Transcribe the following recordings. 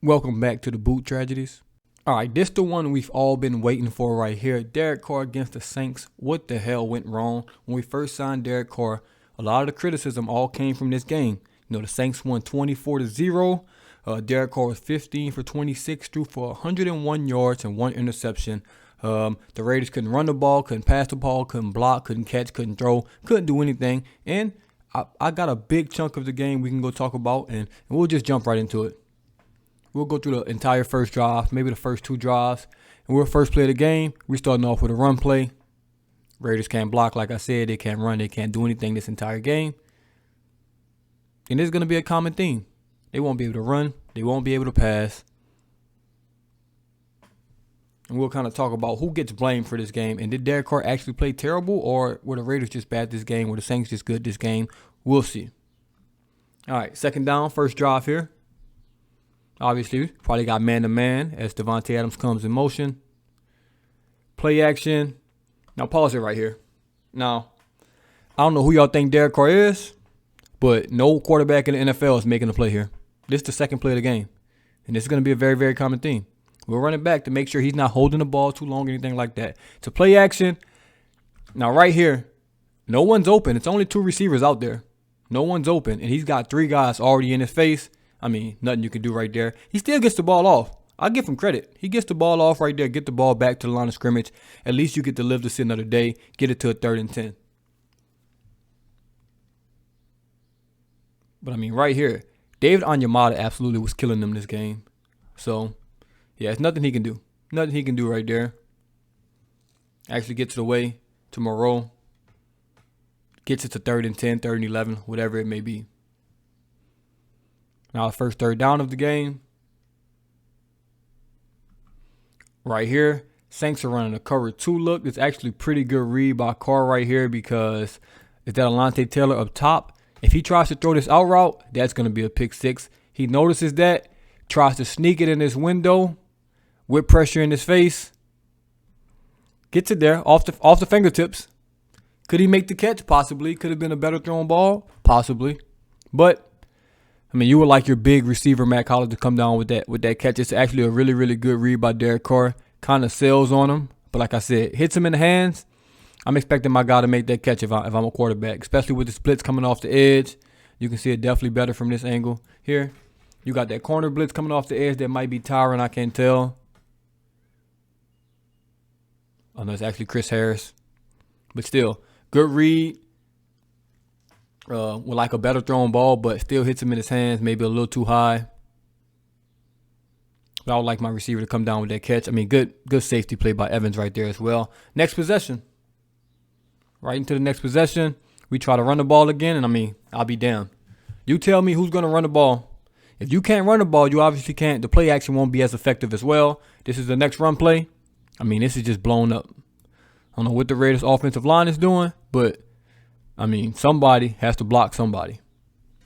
Welcome back to the Boot Tragedies. All right, this the one we've all been waiting for right here. Derek Carr against the Saints. What the hell went wrong? When we first signed Derek Carr, a lot of the criticism all came from this game. You know, the Saints won 24-0. Derek Carr was 15 for 26, threw for 101 yards and 1 interception. The Raiders couldn't run the ball, couldn't pass the ball, couldn't block, couldn't catch, couldn't throw, couldn't do anything. And I got a big chunk of the game we can go talk about, and we'll just jump right into it. We'll go through the entire first drive, maybe the first 2 drives. And we'll first play of the game. We're starting off with a run play. Raiders can't block, like I said. They can't run. They can't do anything this entire game. And this is going to be a common theme. They won't be able to run. They won't be able to pass. And we'll kind of talk about who gets blamed for this game. And did Derek Carr actually play terrible, or were the Raiders just bad this game? Were the Saints just good this game? We'll see. All right, second down, first drive here. Obviously, probably got man-to-man as Devontae Adams comes in motion. Play action. Now, pause it right here. Now, I don't know who y'all think Derek Carr is, but no quarterback in the NFL is making a play here. This is the second play of the game, and this is going to be a very, very common theme. We'll run it back to make sure he's not holding the ball too long or anything like that. It's a play action. Now, right here, no one's open. It's only 2 receivers out there. No one's open, and he's got 3 guys already in his face. I mean, nothing you can do right there. He still gets the ball off. I'll give him credit. He gets the ball off right there, get the ball back to the line of scrimmage. At least you get to live to see another day, get it to a 3rd and 10. But, I mean, right here, David Onyemata absolutely was killing them this game. So, yeah, it's nothing he can do. Nothing he can do right there. Actually gets it away to Moreau. Gets it to 3rd and 10, 3rd and 11, whatever it may be. Now, the first 3rd down of the game. Right here, Saints are running a cover 2 look. It's actually pretty good read by Carr right here because it's that Alontae Taylor up top. If he tries to throw this out route, that's going to be a pick 6. He notices that, tries to sneak it in this window with pressure in his face. Gets it there off the fingertips. Could he make the catch? Possibly. Could have been a better thrown ball? Possibly. But I mean, you would like your big receiver, Matt Collins, to come down with that catch. It's actually a really, really good read by Derek Carr. Kind of sails on him. But like I said, hits him in the hands. I'm expecting my guy to make that catch if I'm a quarterback, especially with the splits coming off the edge. You can see it definitely better from this angle here. You got that corner blitz coming off the edge that might be tiring, I can't tell. Oh, no, it's actually Chris Harris. But still, good read. With like a better thrown ball, but still hits him in his hands, maybe a little too high. But I would like my receiver to come down with that catch. I mean, good safety play by Evans right there as well. Next possession. Right into the next possession. We try to run the ball again, and I mean, I'll be damned. You tell me who's going to run the ball. If you can't run the ball, you obviously can't. The play action won't be as effective as well. This is the next run play. I mean, this is just blown up. I don't know what the Raiders offensive line is doing, but I mean, somebody has to block somebody.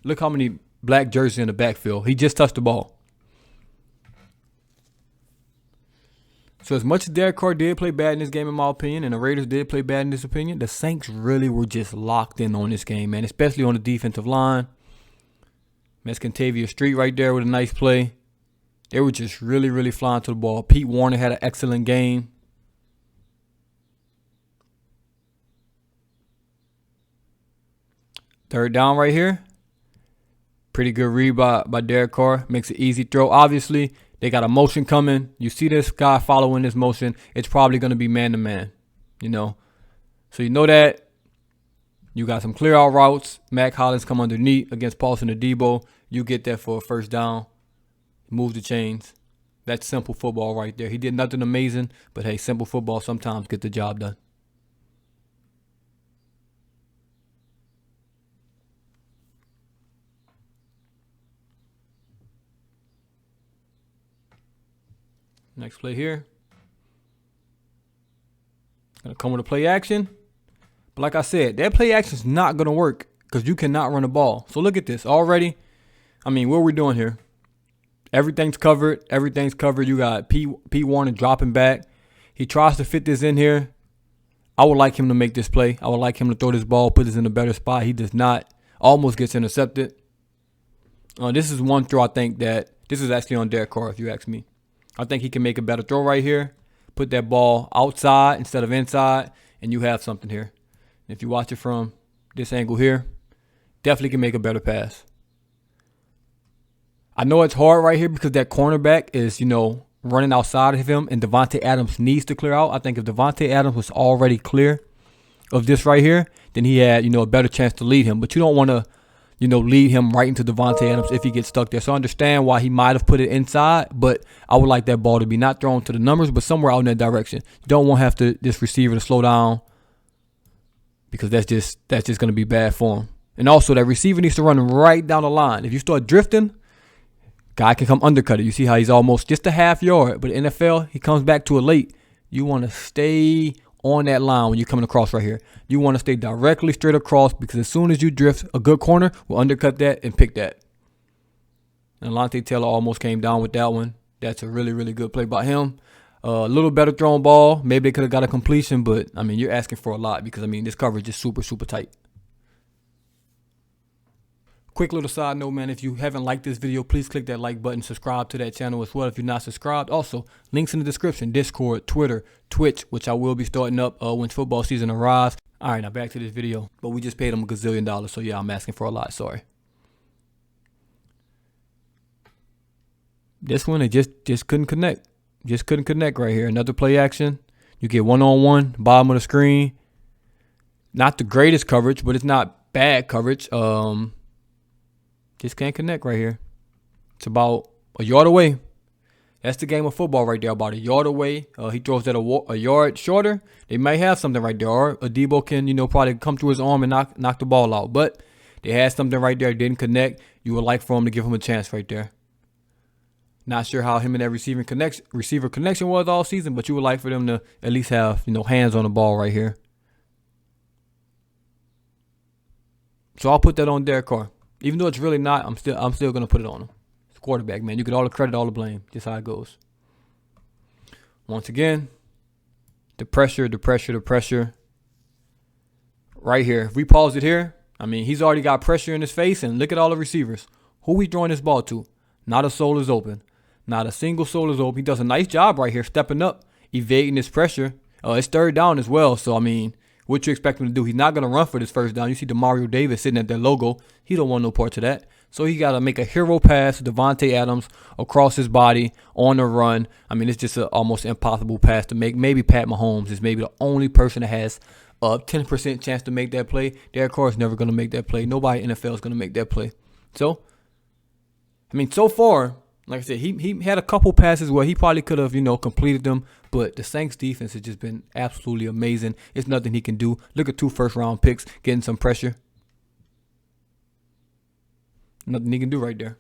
Look how many black jerseys in the backfield. He just touched the ball. So as much as Derek Carr did play bad in this game, in my opinion, and the Raiders did play bad in this opinion, the Saints really were just locked in on this game, man, especially on the defensive line. That's Kentavia Street right there with a nice play. They were just really, really flying to the ball. Pete Warner had an excellent game. Third down right here. Pretty good read by Derek Carr. Makes an easy throw. Obviously, they got a motion coming. You see this guy following this motion. It's probably going to be man-to-man, you know. So you know that. You got some clear-out routes. Matt Collins come underneath against Paulson and Debo. You get that for a first down. Move the chains. That's simple football right there. He did nothing amazing, but, hey, simple football sometimes get the job done. Next play here. Gonna come with a play action. But like I said, that play action is not gonna work because you cannot run the ball. So look at this already. I mean, what are we doing here? Everything's covered. Everything's covered. You got P Warner dropping back. He tries to fit this in here. I would like him to make this play. I would like him to throw this ball, put this in a better spot. He does not. Almost gets intercepted. This is one throw I think that This is actually on Derek Carr, if you ask me. I think he can make a better throw right here. Put that ball outside instead of inside, and you have something here. If you watch it from this angle here, definitely can make a better pass. I know it's hard right here because that cornerback is, running outside of him, and Devontae Adams needs to clear out. I think if Devontae Adams was already clear of this right here, then he had, a better chance to lead him. But you don't want to, lead him right into Devontae Adams if he gets stuck there. So I understand why he might have put it inside, but I would like that ball to be not thrown to the numbers, but somewhere out in that direction. You don't want to have this receiver to slow down because that's just going to be bad for him. And also, that receiver needs to run right down the line. If you start drifting, guy can come undercut it. You see how he's almost just a half yard, but in NFL, he comes back to it late. You want to stay on that line when you're coming across right here. You want to stay directly straight across because as soon as you drift, a good corner will undercut that and pick that. And Alontae Taylor almost came down with that one. That's a really, really good play by him. A little better thrown ball. Maybe they could have got a completion, but, you're asking for a lot because, this coverage is super, super tight. Quick little side note, man, if you haven't liked this video, please click that like button, subscribe to that channel as well if you're not subscribed. Also, links in the description, Discord, Twitter, Twitch, which I will be starting up when football season arrives. All right, now back to this video. But we just paid him $1 gazillion, so yeah, I'm asking for a lot, sorry. This one, it just couldn't connect. Just couldn't connect right here. Another play action. You get one-on-one, bottom of the screen. Not the greatest coverage, but it's not bad coverage. Just can't connect right here. It's about a yard away. That's the game of football right there, about a yard away. He throws that a yard shorter. They might have something right there. Or Debo can, probably come through his arm and knock the ball out. But they had something right there. Didn't connect. You would like for him to give him a chance right there. Not sure how him and that receiver connection was all season, but you would like for them to at least have, hands on the ball right here. So I'll put that on Derek Carr. Even though it's really not, I'm still gonna put it on him. It's quarterback, man. You get all the credit, all the blame. Just how it goes. Once again, the pressure. Right here. If we pause it here, he's already got pressure in his face, and look at all the receivers. Who he throwing this ball to? Not a soul is open. Not a single soul is open. He does a nice job right here, stepping up, evading this pressure. It's third down as well, so what you expect him to do? He's not going to run for this first down. You see DeMario Davis sitting at that logo. He don't want no part of that. So he got to make a hero pass to Devontae Adams across his body on the run. It's just an almost impossible pass to make. Maybe Pat Mahomes is maybe the only person that has a 10% chance to make that play. Derek Carr is never going to make that play. Nobody in the NFL is going to make that play. So, so far, like I said, he had a couple passes where he probably could have, completed them. But the Saints defense has just been absolutely amazing. It's nothing he can do. Look at 2 first-round picks, getting some pressure. Nothing he can do right there.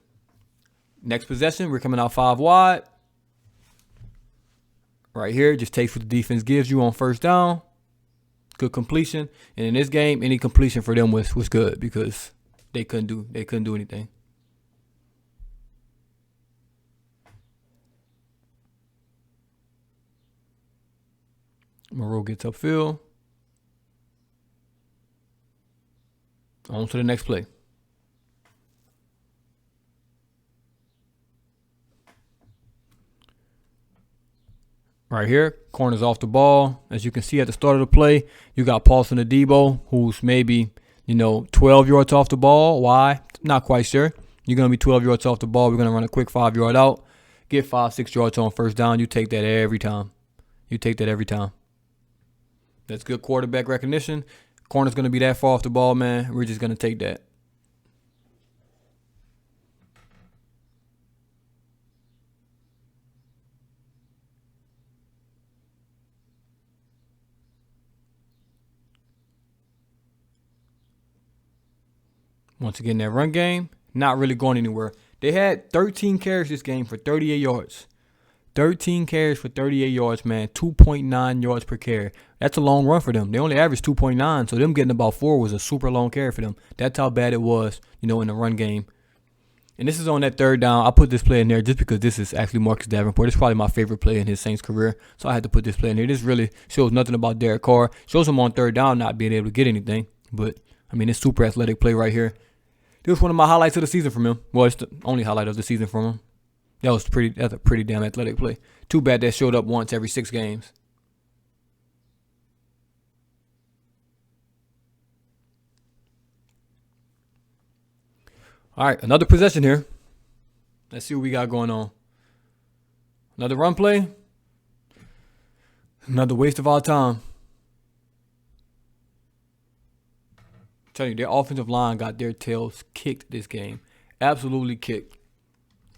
Next possession, we're coming out 5 wide. Right here, just takes what the defense gives you on first down. Good completion. And in this game, any completion for them was good because they couldn't do anything. Moreau gets upfield. On to the next play. Right here, corner's off the ball. As you can see at the start of the play, you got Paulson Adebo, who's maybe, 12 yards off the ball. Why? Not quite sure. You're going to be 12 yards off the ball. We're going to run a quick 5-yard out. Get 5-6 yards on first down. You take that every time. That's good quarterback recognition. Corner's going to be that far off the ball, man. We're just going to take that. Once again, that run game, not really going anywhere. They had 13 carries this game for 38 yards. 13 carries for 38 yards, man. 2.9 yards per carry. That's a long run for them. They only averaged 2.9, so them getting about 4 was a super long carry for them. That's how bad it was, in the run game. And this is on that third down. I put this play in there just because this is actually Marcus Davenport. It's probably my favorite play in his Saints career, so I had to put this play in here. This really shows nothing about Derek Carr. Shows him on third down not being able to get anything. But, it's super athletic play right here. This was one of my highlights of the season from him. Well, it's the only highlight of the season from him. That's a pretty damn athletic play. Too bad that showed up once every 6 games. All right, another possession here. Let's see what we got going on. Another run play. Another waste of our time. I'm telling you, their offensive line got their tails kicked this game. Absolutely kicked.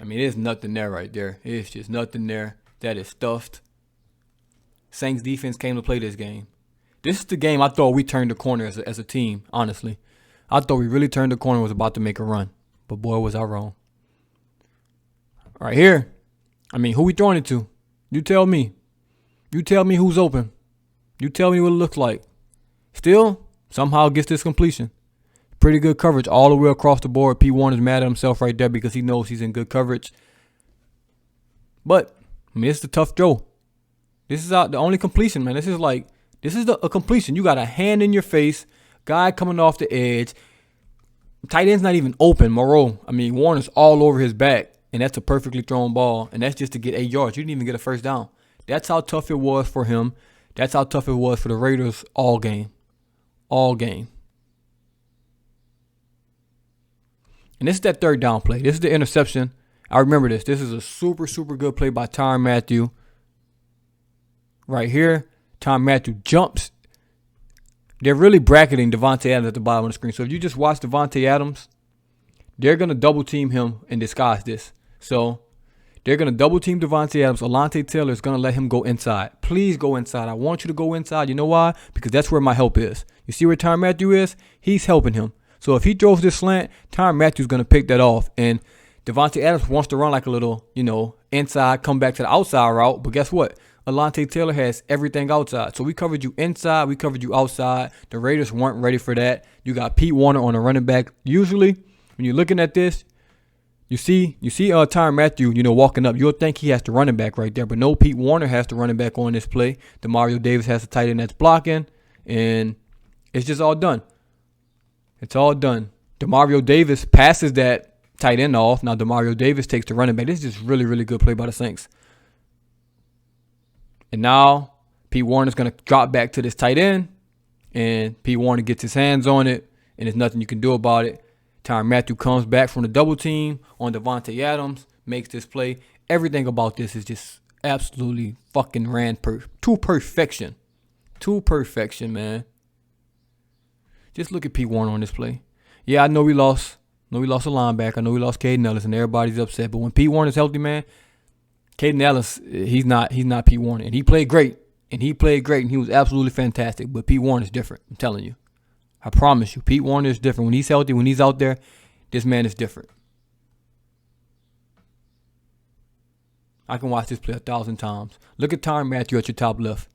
I mean, there's nothing there right there. It's just nothing there. That is stuffed. Saints defense came to play this game. This is the game I thought we turned the corner as a team, honestly. I thought we really turned the corner and was about to make a run. But boy, was I wrong. Right here. I mean, who we throwing it to? You tell me. You tell me who's open. You tell me what it looks like. Still, somehow gets this completion. Pretty good coverage all the way across the board. P. Warner's mad at himself right there because he knows he's in good coverage. But, I mean, it's the tough throw. This is the only completion, man. This is a completion. You got a hand in your face. Guy coming off the edge. Tight end's not even open. Warner's all over his back. And that's a perfectly thrown ball. And that's just to get 8 yards. You didn't even get a first down. That's how tough it was for him. That's how tough it was for the Raiders all game. All game. And this is that third down play. This is the interception. I remember this. This is a super, super good play by Tyrann Mathieu. Right here, Tyrann Mathieu jumps. They're really bracketing Davante Adams at the bottom of the screen. So if you just watch Davante Adams, they're going to double team him and disguise this. So they're going to double team Davante Adams. Alontae Taylor is going to let him go inside. Please go inside. I want you to go inside. You know why? Because that's where my help is. You see where Tyrann Mathieu is? He's helping him. So if he throws this slant, Tyrann Mathieu is going to pick that off. And Davante Adams wants to run like a little, inside, come back to the outside route. But guess what? Alontae Taylor has everything outside. So we covered you inside. We covered you outside. The Raiders weren't ready for that. You got Pete Warner on the running back. Usually, when you're looking at this, you see Tyrann Mathieu, walking up. You'll think he has the running back right there. But no, Pete Warner has the running back on this play. Demario Davis has the tight end that's blocking. And it's just all done. It's all done. Demario Davis passes that tight end off. Now Demario Davis takes the running back. This is just really, really good play by the Saints. And now Pete Warner's going to drop back to this tight end. And Pete Warner gets his hands on it. And there's nothing you can do about it. Tyrann Mathieu comes back from the double team on Davante Adams. Makes this play. Everything about this is just absolutely fucking ran to perfection. To perfection, man. Just look at Pete Warner on this play. Yeah, I know we lost. a linebacker. I know we lost Caden Ellis, and everybody's upset. But when Pete Warner's healthy, man, Caden Ellis, he's not Pete Warner. And he played great. And he was absolutely fantastic. But Pete Warner's different. I'm telling you. I promise you. Pete Warner is different. When he's healthy, when he's out there, this man is different. I can watch this play 1,000 times. Look at Tyrann Mathieu at your top left.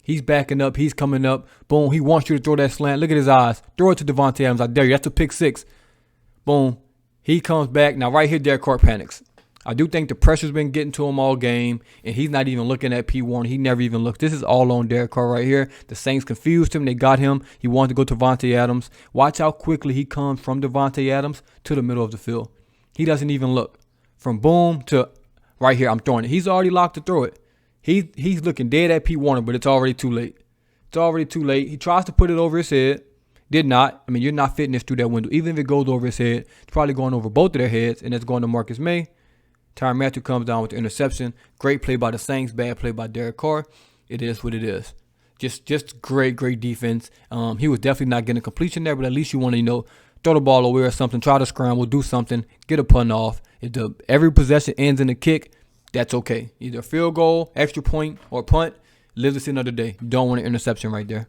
He's backing up. He's coming up. Boom. He wants you to throw that slant. Look at his eyes. Throw it to Davante Adams. I dare you. That's a pick 6. Boom. He comes back. Now, right here, Derek Carr panics. I do think the pressure's been getting to him all game, and he's not even looking at P. Warner. He never even looked. This is all on Derek Carr right here. The Saints confused him. They got him. He wanted to go to Davante Adams. Watch how quickly he comes from Davante Adams to the middle of the field. He doesn't even look. From boom to right here, I'm throwing it. He's already locked to throw it. He's looking dead at P. Warner, but it's already too late. It's already too late. He tries to put it over his head. Did not. I mean, you're not fitting this through that window. Even if it goes over his head, it's probably going over both of their heads, and it's going to Marcus May. Tyrann Mathieu comes down with the interception. Great play by the Saints. Bad play by Derek Carr. It is what it is. Just great defense. He was definitely not getting a completion there, but at least you want to, throw the ball away or something. Try to scramble, do something, get a punt off. If every possession ends in a kick, that's okay. Either a field goal, extra point, or punt. Live to see another day. You don't want an interception right there.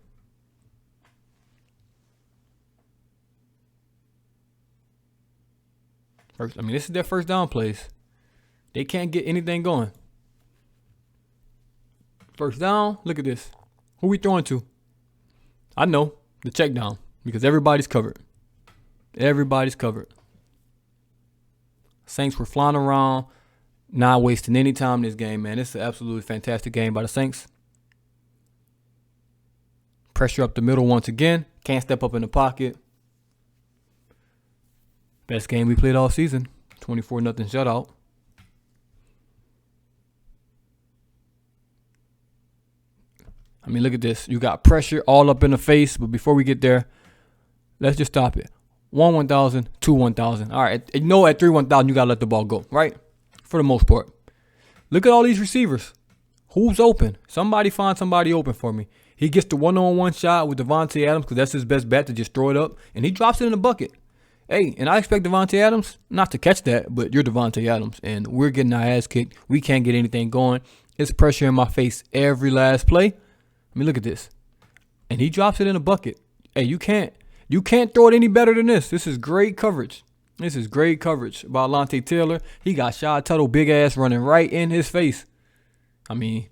This is their first down plays. They can't get anything going. First down, look at this. Who we throwing to? I know, the check down, because everybody's covered. Everybody's covered. Saints were flying around, not wasting any time in this game, man. This is an absolutely fantastic game by the Saints. Pressure up the middle once again. Can't step up in the pocket. Best game we played all season. 24-0 shutout. I mean, look at this. You got pressure all up in the face. But before we get there, let's just stop it. 1,000, 1,000. All right. You know, at 1,000, you got to let the ball go, right? For the most part. Look at all these receivers. Who's open? Somebody find somebody open for me. He gets the one-on-one shot with Davante Adams because that's his best bet to just throw it up. And he drops it in the bucket. Hey, and I expect Davante Adams not to catch that, but you're Davante Adams. And we're getting our ass kicked. We can't get anything going. It's pressure in my face every last play. I mean, look at this. And he drops it in a bucket. Hey, you can't throw it any better than this. This is great coverage. This is great coverage by Alontae Taylor. He got Shy Tuttle big ass running right in his face. I mean,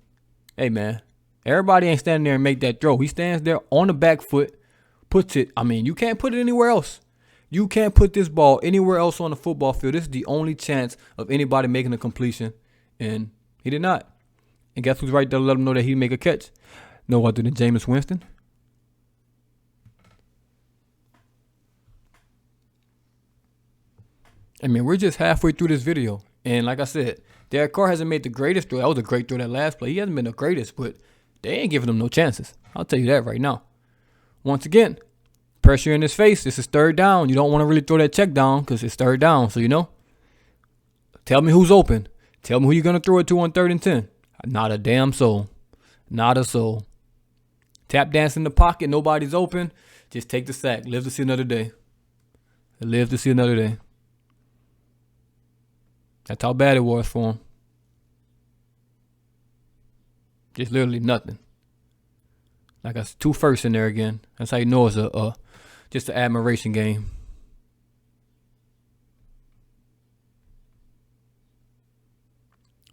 hey, man. Everybody ain't standing there and make that throw. He stands there on the back foot, puts it. I mean, you can't put it anywhere else. You can't put this ball anywhere else on the football field. This is the only chance of anybody making a completion. And he did not. And guess who's right there to let him know that he'd make a catch? No other than Jameis Winston. I mean, we're just halfway through this video. And like I said, Derek Carr hasn't made the greatest throw. That was a great throw that last play. He hasn't been the greatest, but they ain't giving him no chances. I'll tell you that right now. Once again, pressure in his face. This is third down. You don't want to really throw that check down because it's third down. So, tell me who's open. Tell me who you're going to throw it to on 3rd and 10. Not a damn soul. Not a soul. Tap dance in the pocket. Nobody's open. Just take the sack. Live to see another day. Live to see another day. That's how bad it was for him. Just literally nothing. Like I said, 2 firsts in there again. That's how you know it's just an admiration game.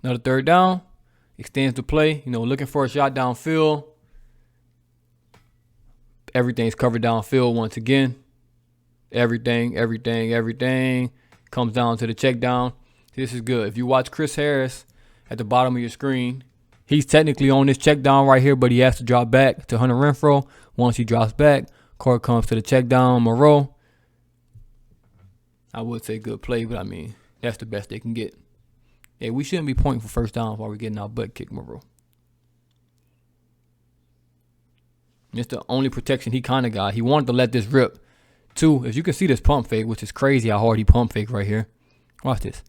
Another third down. Extends the play. Looking for a shot downfield. Everything's covered downfield once again. Everything comes down to the check down. This is good. If you watch Chris Harris at the bottom of your screen, he's technically on this check down right here, but he has to drop back to Hunter Renfrow. Once he drops back, Carr comes to the check down, Moreau. I would say good play, but I mean, that's the best they can get. Hey, we shouldn't be pointing for first down while we're getting our butt kicked, Moreau. It's the only protection he kind of got. He wanted to let this rip. 2, if you can see this pump fake, which is crazy how hard he pump fake right here. Watch this.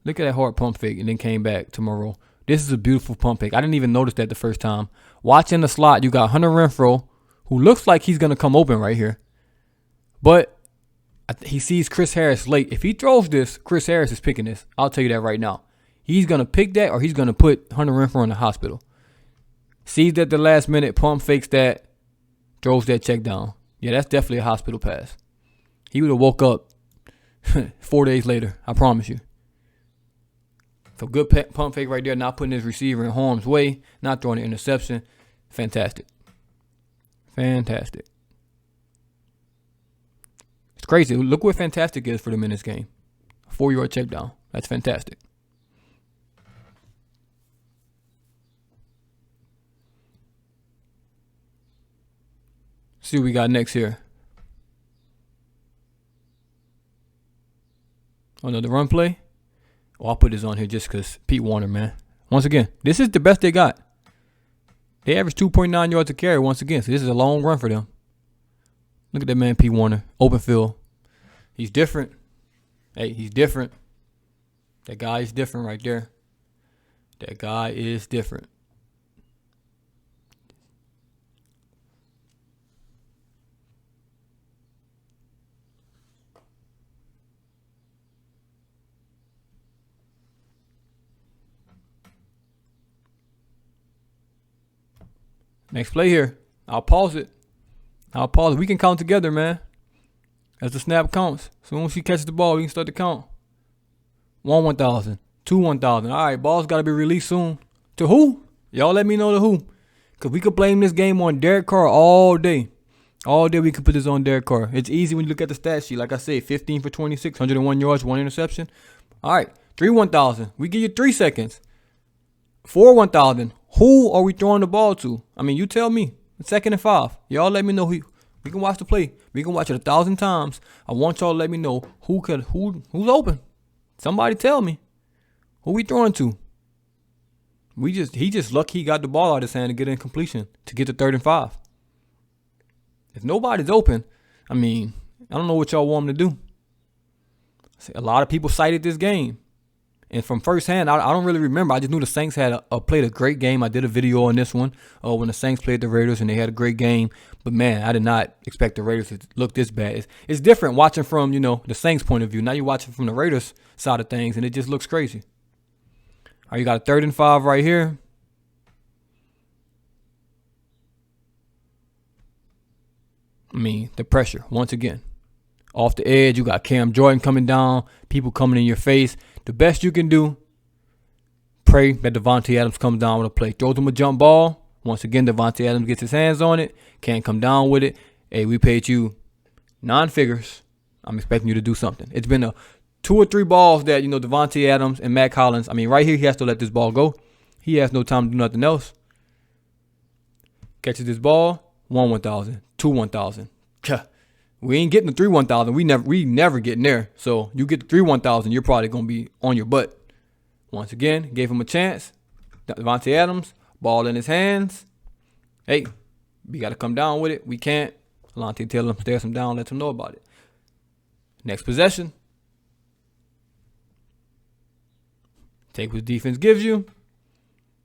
Look at that hard pump fake and then came back to Moreau. This is a beautiful pump fake. I didn't even notice that the first time. Watching the slot, you got Hunter Renfrow, who looks like he's going to come open right here. But he sees Chris Harris late. If he throws this, Chris Harris is picking this. I'll tell you that right now. He's going to pick that or he's going to put Hunter Renfrow in the hospital. Sees that the last minute, pump fakes that, throws that check down. Yeah, that's definitely a hospital pass. He would have woke up 4 days later. I promise you. So good pump fake right there, not putting his receiver in harm's way, not throwing an interception. Fantastic. Fantastic. It's crazy. Look what fantastic is for them in this game. 4-yard check down. That's fantastic. See what we got next here. Another run play. Oh, I'll put this on here just because Pete Warner, man. Once again, this is the best they got. They average 2.9 yards a carry once again, so this is a long run for them. Look at that man, Pete Warner. Open field. He's different. Hey, he's different. That guy is different right there. That guy is different. Next play here. I'll pause it. We can count together, man. As the snap counts. As soon as she catches the ball, we can start to count. 1,000. 1,000. All right, ball's got to be released soon. To who? Y'all let me know to who. Because we could blame this game on Derek Carr all day. All day we could put this on Derek Carr. It's easy when you look at the stat sheet. Like I said, 15 for 26, 101 yards, 1 interception. All right, 1,000. We give you 3 seconds. 1,000. Who are we throwing the ball to? I mean, you tell me. 2nd and 5. Y'all let me know who. We can watch the play. We can watch it 1,000 times. I want y'all to let me know who's open. Somebody tell me. Who we throwing to? He just lucky he got the ball out of his hand to get in completion to get to 3rd and 5. If nobody's open, I mean, I don't know what y'all want him to do. A lot of people cited this game. And from firsthand, I don't really remember. I just knew the Saints had played a great game. I did a video on this one when the Saints played the Raiders, and they had a great game. But, man, I did not expect the Raiders to look this bad. It's different watching from, the Saints' point of view. Now you're watching from the Raiders' side of things, and it just looks crazy. All right, you got a 3rd and 5 right here. I mean, the pressure, once again. Off the edge, you got Cam Jordan coming down, people coming in your face. The best you can do, pray that Devontae Adams comes down with a play. Throws him a jump ball. Once again, Devontae Adams gets his hands on it. Can't come down with it. Hey, we paid you 9 figures. I'm expecting you to do something. It's been 2 or 3 balls that, Devontae Adams and Matt Collins. I mean, right here, he has to let this ball go. He has no time to do nothing else. Catches this ball, 1,000, 2,000. We ain't getting the 3,000. We never getting there. So you get the 3,000, you're probably gonna be on your butt. Once again, gave him a chance. Devontae Adams, ball in his hands. Hey, we gotta come down with it. We can't. Alontae Taylor stares him down, lets him know about it. Next possession. Take what defense gives you.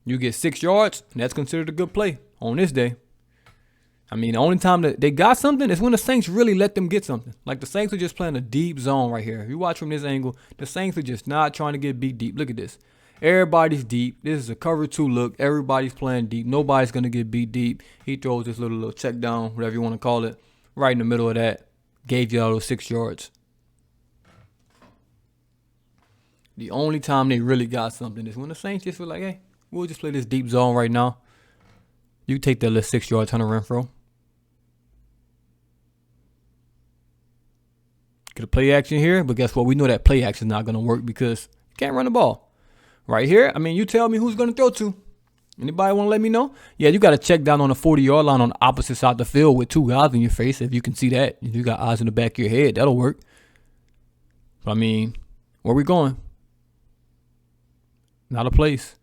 You get 6 yards, and that's considered a good play on this day. I mean, the only time that they got something is when the Saints really let them get something. Like the Saints are just playing a deep zone right here. If you watch from this angle, the Saints are just not trying to get beat deep. Look at this. Everybody's deep. This is a cover 2 look. Everybody's playing deep. Nobody's going to get beat deep. He throws this little check down, whatever you want to call it, right in the middle of that. Gave you all those 6 yards. The only time they really got something is when the Saints just were like, hey, we'll just play this deep zone right now. You take that little 6 yard Hunter Renfrow. Get a play action here, but guess what? We know that play action is not going to work because you can't run the ball. Right here, I mean, you tell me who's going to throw to. Anybody want to let me know? Yeah, you got to check down on the 40-yard line on the opposite side of the field with 2 guys in your face. If you can see that, if you got eyes in the back of your head, that'll work. But I mean, where we going? Not a place.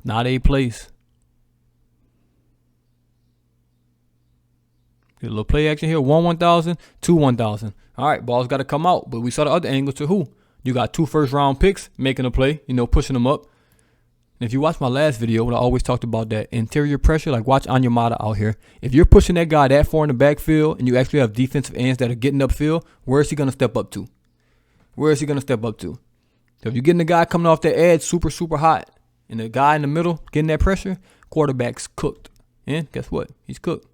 Not a place. Get a little play action here. 1,000, 2,000. All right, ball's got to come out. But we saw the other angle to who? You got 2 first-round picks making a play, pushing them up. And if you watch my last video, when I always talked about that interior pressure, like watch Anyamata out here. If you're pushing that guy that far in the backfield and you actually have defensive ends that are getting upfield, where is he going to step up to? Where is he going to step up to? So if you're getting the guy coming off the edge super, super hot and the guy in the middle getting that pressure, quarterback's cooked. And guess what? He's cooked.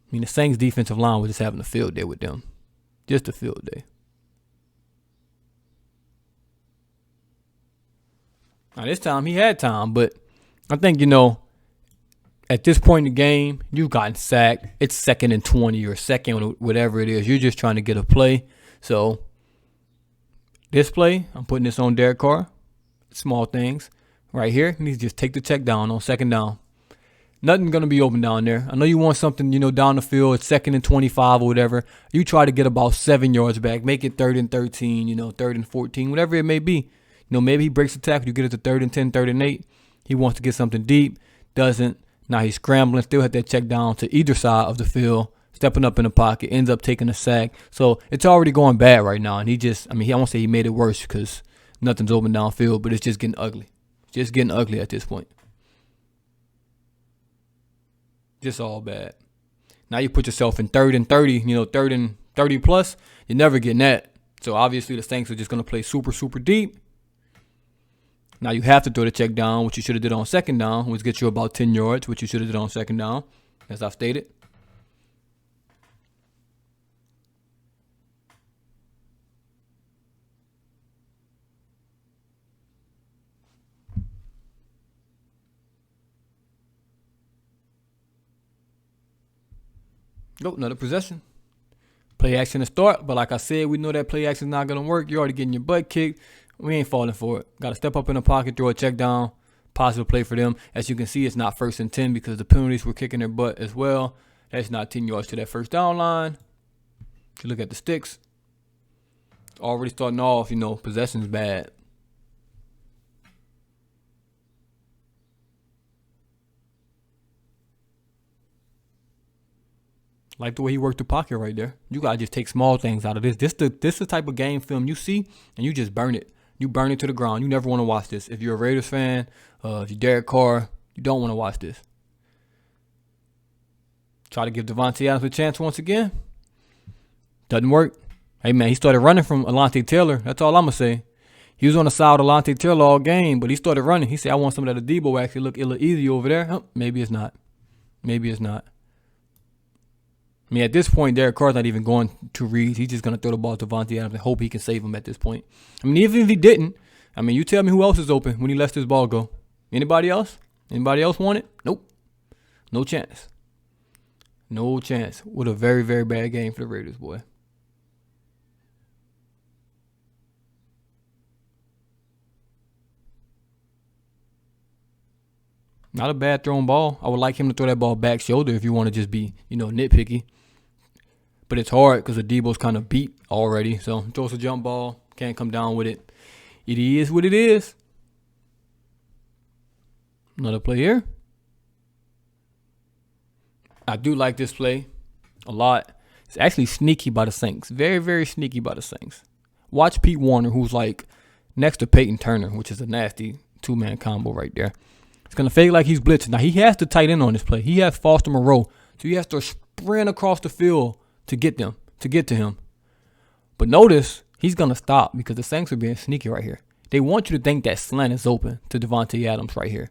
I mean, the Saints defensive line was just having a field day with them. Just a field day. Now, this time he had time, but I think, at this point in the game, you've gotten sacked. It's 2nd and 20 or second, whatever it is. You're just trying to get a play. So, this play, I'm putting this on Derek Carr. Small things. Right here, he needs to just take the check down on 2nd down. Nothing's going to be open down there. I know you want something, down the field. It's 2nd and 25 or whatever. You try to get about 7 yards back. Make it 3rd and 13, 3rd and 14, whatever it may be. Maybe he breaks the tackle. You get it to 3rd and 10, 3rd and 8. He wants to get something deep. Doesn't. Now he's scrambling. Still had that check down to either side of the field. Stepping up in the pocket. Ends up taking a sack. So it's already going bad right now. And I won't say he made it worse because nothing's open downfield. But it's just getting ugly. Just getting ugly at this point. Just all bad. Now you put yourself in 3rd and 30, 3rd and 30 plus. You're never getting that. So obviously the Saints are just going to play super, super deep. Now you have to throw the check down, which you should have did on 2nd down, which gets you about 10 yards, which you should have did on 2nd down, as I've stated. Nope, another possession. Play action to start, but like I said, we know that play action is not going to work. You're already getting your butt kicked. We ain't falling for it. Got to step up in the pocket, throw a check down. Positive play for them. As you can see, it's not 1st and 10 because the penalties were kicking their butt as well. That's not 10 yards to that 1st down line. If you look at the sticks, already starting off, possession's bad. Like the way he worked the pocket right there. You gotta just take small things out of this. This the type of game film you see and you just burn it. You burn it to the ground. You never want to watch this. If you're a Raiders fan, if you're Derek Carr, you don't want to watch this. Try to give Davante Adams a chance once again. Doesn't work. Hey, man, he started running from Alontae Taylor. That's all I'm going to say. He was on the side of Alontae Taylor all game, but he started running. He said, I want some of that Debo actually look a little easy over there. Huh, maybe it's not. Maybe it's not. I mean, at this point, Derek Carr's not even going to read. He's just going to throw the ball to Davante Adams and hope he can save him at this point. I mean, even if he didn't, I mean, you tell me who else is open when he lets this ball go. Anybody else? Anybody else want it? Nope. No chance. No chance. What a very, very bad game for the Raiders, boy. Not a bad thrown ball. I would like him to throw that ball back shoulder if you want to just be, nitpicky. But it's hard because the Debo's kind of beat already. So throws a jump ball. Can't come down with it. It is what it is. Another play here. I do like this play a lot. It's actually sneaky by the Saints. Very, very sneaky by the Saints. Watch Pete Warner, who's like next to Peyton Turner, which is a nasty two-man combo right there. It's going to fake like he's blitzing. Now, he has to tight end on this play. He has Foster Moreau. So he has to sprint across the field to get to him. But notice, he's going to stop because the Saints are being sneaky right here. They want you to think that slant is open to Davante Adams right here.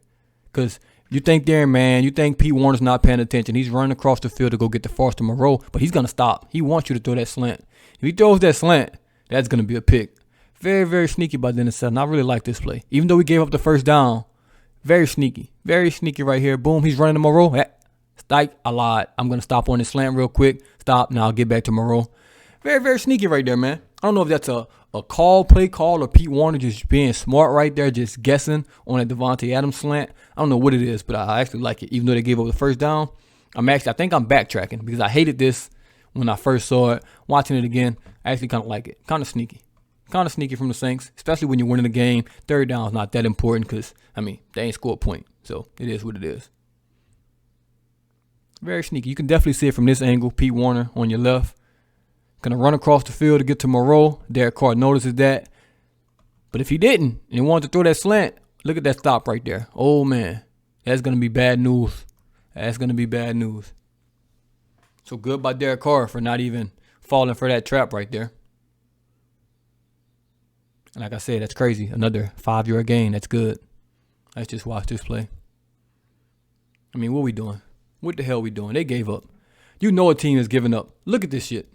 Because you think there, man, you think Pete Warner's not paying attention. He's running across the field to go get the Foster Moreau, but he's going to stop. He wants you to throw that slant. If he throws that slant, that's going to be a pick. Very, very sneaky by Dennis Sutton. I really like this play. Even though we gave up the first down, very sneaky. Very sneaky right here. Boom, he's running to Moreau. Strike, I lied. I'm going to stop on this slant real quick. Stop. Now I'll get back to Moreau. Very, very sneaky right there, man. I don't know if that's a play call, or Pete Warner just being smart right there, just guessing on a Davante Adams slant. I don't know what it is, but I actually like it. Even though they gave up the first down, I think I'm backtracking because I hated this when I first saw it. Watching it again, I actually kind of like it. Kind of sneaky. Kind of sneaky from the Saints, especially when you're winning the game. Third down is not that important because, they ain't score a point. So it is what it is. Very sneaky. You can definitely see it from this angle. Pete Warner on your left. Going to run across the field to get to Moreau. Derek Carr notices that. But if he didn't and he wanted to throw that slant, look at that stop right there. Oh, man. That's going to be bad news. That's going to be bad news. So good by Derek Carr for not even falling for that trap right there. And like I said, that's crazy. Another 5-yard gain. That's good. Let's just watch this play. I mean, what we doing? What the hell we doing? They gave up. You know a team is giving up. Look at this shit.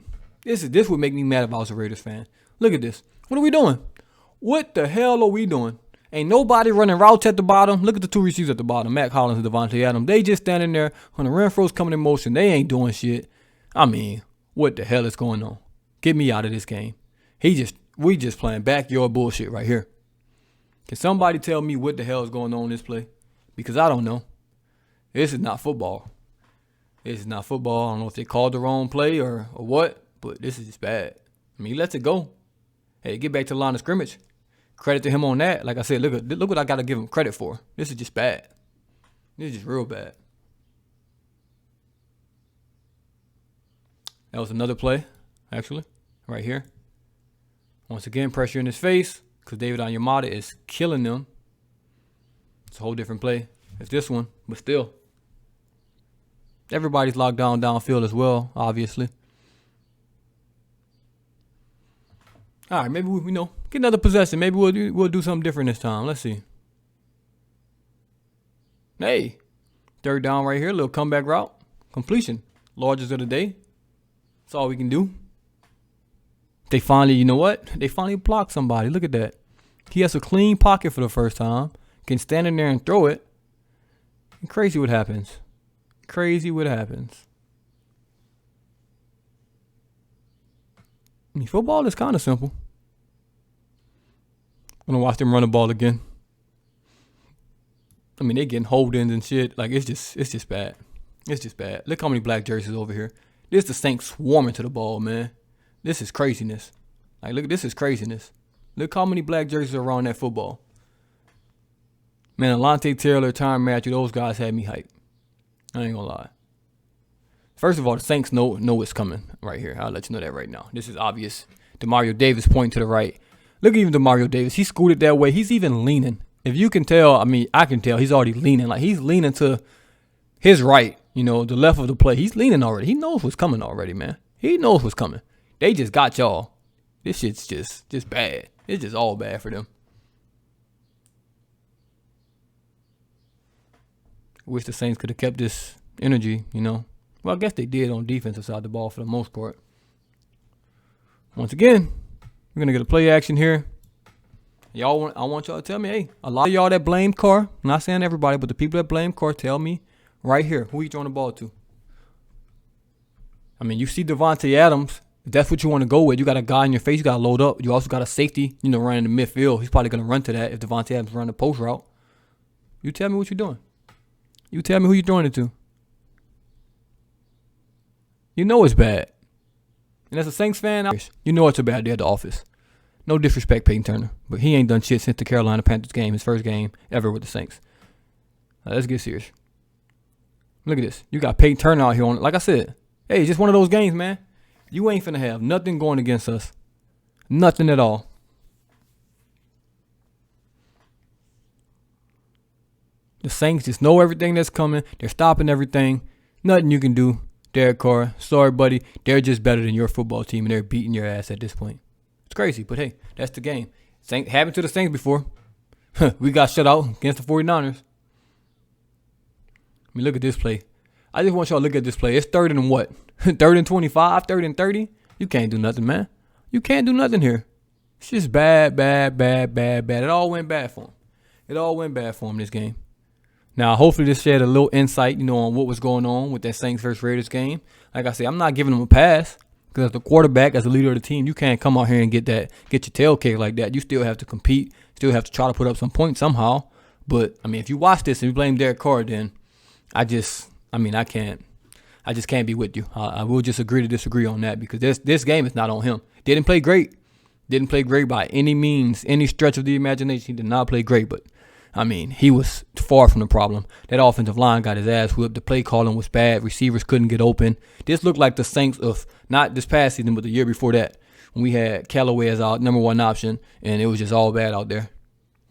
This would make me mad if I was a Raiders fan. Look at this. What are we doing? What the hell are we doing? Ain't nobody running routes at the bottom. Look at the two receivers at the bottom. Mac Hollins and Davante Adams. They just standing there. Hunter Renfro's coming in motion. They ain't doing shit. I mean, what the hell is going on? Get me out of this game. We just playing backyard bullshit right here. Can somebody tell me what the hell is going on in this play? Because I don't know. This is not football. This is not football. I don't know if they called the wrong play or what, but this is just bad. I mean, he lets it go. Hey, get back to the line of scrimmage. Credit to him on that. Like I said, look what I got to give him credit for. This is just bad. This is just real bad. That was another play, actually, right here. Once again, pressure in his face because David Onyemata is killing them. It's a whole different play. It's this one, but still. Everybody's locked down downfield as well, obviously. All right, maybe we get another possession. Maybe we'll do something different this time. Let's see. Hey, third down right here. Little comeback route. Completion. Largest of the day. That's all we can do. They finally, you know what? They finally blocked somebody. Look at that. He has a clean pocket for the first time. Can stand in there and throw it. And crazy what happens. Crazy what happens. I mean, football is kind of simple. I'm going to watch them run the ball again. I mean, they're getting hold-ins and shit. Like, it's just bad. It's just bad. Look how many black jerseys over here. This is the Saints swarming to the ball, man. This is craziness. Like, look, this is craziness. Look how many black jerseys are around that football. Man, Alontae Taylor, Tyrann Matthew, those guys had me hyped. I ain't gonna lie. First of all, the Saints know it's coming right here. I'll let you know that right now. This is obvious. DeMario Davis pointing to the right. Look at even DeMario Davis. He scooted that way. He's even leaning. If you can tell, I mean, I can tell he's already leaning. Like, he's leaning to his right, you know, the left of the play. He's leaning already. He knows what's coming already, man. He knows what's coming. They just got y'all. This shit's just bad. It's just all bad for them. Wish the Saints could have kept this energy, you know. Well, I guess they did on defensive side of the ball for the most part. Once again, we're gonna get a play action here. I want y'all to tell me, hey, a lot of y'all that blame Carr, I'm not saying everybody, but the people that blame Carr, tell me right here, who you throwing the ball to? I mean, you see Devontae Adams. If that's what you want to go with, you got a guy in your face, you got to load up. You also got a safety, you know, running the midfield. He's probably going to run to that if Devontae Adams run the post route. You tell me what you're doing. You tell me who you're throwing it to. You know it's bad. And as a Saints fan, you know it's a bad day at the office. No disrespect, Peyton Turner, but he ain't done shit since the Carolina Panthers game, his first game ever with the Saints. Now, let's get serious. Look at this. You got Peyton Turner out here on it. Like I said, hey, it's just one of those games, man. You ain't finna have nothing going against us. Nothing at all. The Saints just know everything that's coming. They're stopping everything. Nothing you can do. Derek Carr, sorry, buddy. They're just better than your football team, and they're beating your ass at this point. It's crazy, but hey, that's the game. Happened to the Saints before. We got shut out against the 49ers. I mean, look at this play. I just want y'all to look at this play. It's 3rd and what? 3rd and 25, 3rd and 30? You can't do nothing, man. You can't do nothing here. It's just bad, bad, bad, bad, bad. It all went bad for him. It all went bad for him this game. Now, hopefully this shed a little insight, you know, on what was going on with that Saints versus Raiders game. Like I said, I'm not giving them a pass because as the quarterback, as the leader of the team, you can't come out here and get your tail kicked like that. You still have to compete, still have to try to put up some points somehow. But, I mean, if you watch this and you blame Derek Carr, then I just can't be with you. I will just agree to disagree on that because this game is not on him. Didn't play great. Didn't play great by any means, any stretch of the imagination. He did not play great, but I mean, he was far from the problem. That offensive line got his ass whipped. The play calling was bad. Receivers couldn't get open. This looked like the Saints of not this past season, but the year before that, when we had Callaway as our number one option, and it was just all bad out there.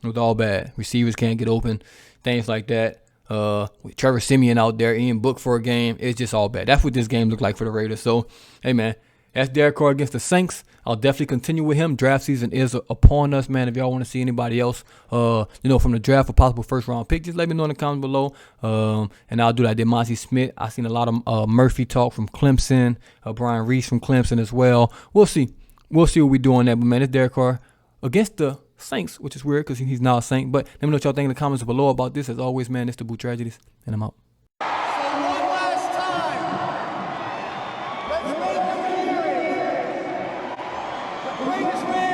It was all bad. Receivers can't get open, things like that. With Trevor Siemian out there, Ian Book for a game, it's just all bad. That's what this game looked like for the Raiders. So, hey, man, that's Derek Carr against the Saints. I'll definitely continue with him. Draft season is upon us, man. If y'all want to see anybody else, from the draft, a possible first-round pick, just let me know in the comments below. And I'll do that. I did Monty Smith. I seen a lot of Murphy talk from Clemson, Brian Reese from Clemson as well. We'll see. We'll see what we do on that. But, man, it's Derek Carr against the Saints, which is weird because he's not a Saint. But let me know what y'all think in the comments below about this. As always, man, it's the Boo Tragedies, and I'm out. So one last time, let's make the greatest man